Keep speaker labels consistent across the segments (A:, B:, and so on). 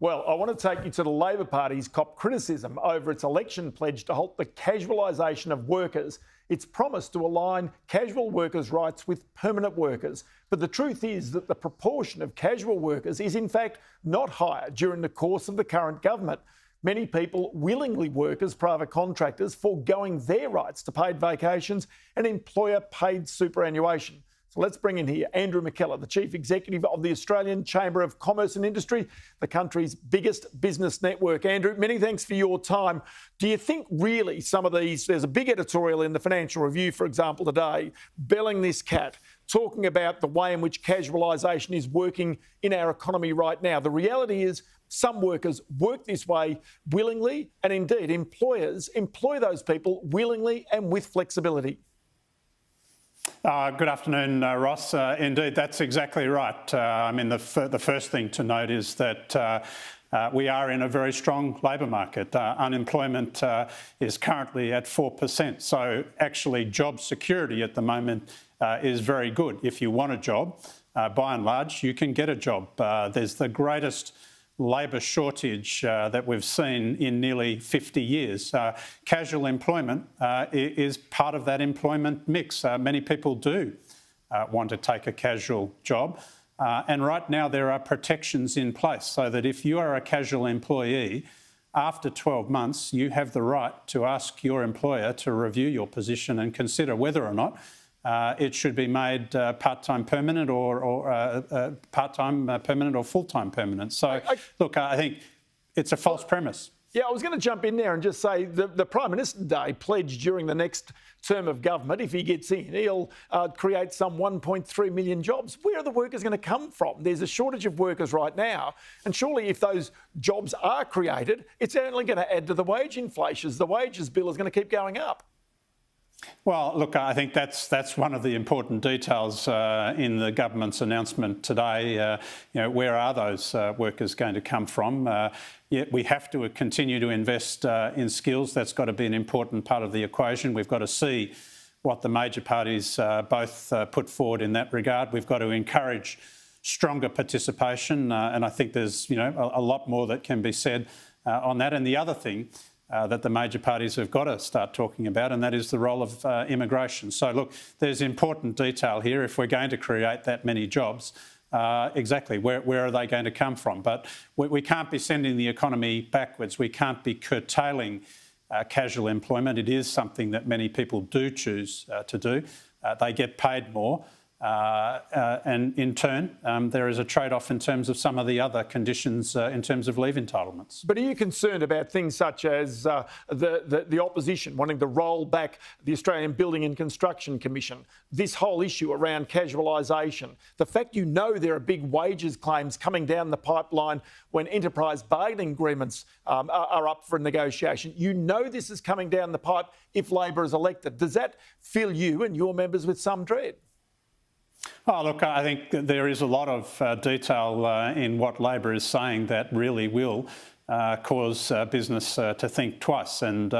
A: Well, I want to take you to the Labor Party's cop criticism over its election pledge to halt the casualisation of workers. It's promised to align casual workers' rights with permanent workers. But the truth is that the proportion of casual workers is in fact not higher during the course of the current government. Many people willingly work as private contractors, foregoing their rights to paid vacations and employer-paid superannuation. So let's bring in here Andrew McKellar, the Chief Executive of the Australian Chamber of Commerce and Industry, the country's biggest business network. Andrew, many thanks for your time. Do you think really some of these, there's a big editorial in the Financial Review, for example, today, belling this cat, talking about the way in which casualisation is working in our economy right now. The reality is some workers work this way willingly, and indeed employers employ those people willingly and with flexibility.
B: Good afternoon, Ross. Indeed, that's exactly right. I mean, the first thing to note is that we are in a very strong labour market. Unemployment is currently at 4%. So actually job security at the moment is very good. If you want a job, by and large, you can get a job. There's the greatest labour shortage that we've seen in nearly 50 years. Casual employment is part of that employment mix. Many people do want to take a casual job. And right now there are protections in place so that if you are a casual employee, after 12 months, you have the right to ask your employer to review your position and consider whether or not it should be made part-time permanent or part-time permanent or full-time permanent. So, look, I think it's a false premise.
A: Yeah, I was going to jump in there and just say the Prime Minister today pledged during the next term of government, if he gets in, he'll create some 1.3 million jobs. Where are the workers going to come from? There's a shortage of workers right now. And surely if those jobs are created, it's only going to add to the wage inflation. The wages bill is going to keep going up.
B: Well, look, I think that's one of the important details in the government's announcement today. Where are those workers going to come from? Yet we have to continue to invest in skills. That's got to be an important part of the equation. We've got to see what the major parties both put forward in that regard. We've got to encourage stronger participation, and I think there's a lot more that can be said on that. And the other thing that the major parties have got to start talking about, and that is the role of immigration. So, look, there's important detail here. If we're going to create that many jobs, exactly, where are they going to come from? But we can't be sending the economy backwards. We can't be curtailing casual employment. It is something that many people do choose to do. They get paid more. And in turn, there is a trade-off in terms of some of the other conditions in terms of leave entitlements.
A: But are you concerned about things such as the opposition wanting to roll back the Australian Building and Construction Commission, this whole issue around casualisation, the fact there are big wages claims coming down the pipeline when enterprise bargaining agreements are up for negotiation? This is coming down the pipe if Labor is elected. Does that fill you and your members with some dread?
B: Oh, look, I think there is a lot of detail in what Labor is saying that really will cause business to think twice. And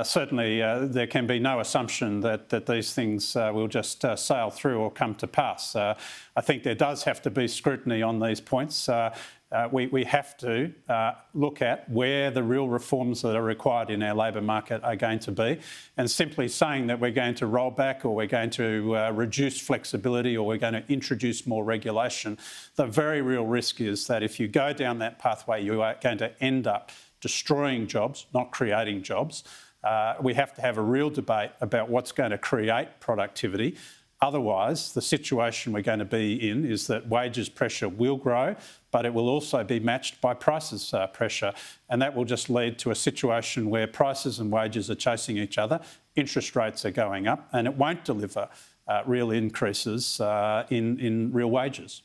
B: certainly there can be no assumption that these things will just sail through or come to pass. I think there does have to be scrutiny on these points. We have to look at where the real reforms that are required in our labour market are going to be. And simply saying that we're going to roll back or we're going to reduce flexibility or we're going to introduce more regulation, the very real risk is that if you go down that pathway, you are going to end up destroying jobs, not creating jobs. We have to have a real debate about what's going to create productivity. Otherwise, the situation we're going to be in is that wages pressure will grow, but it will also be matched by prices pressure. And that will just lead to a situation where prices and wages are chasing each other, interest rates are going up, and it won't deliver real increases in real wages.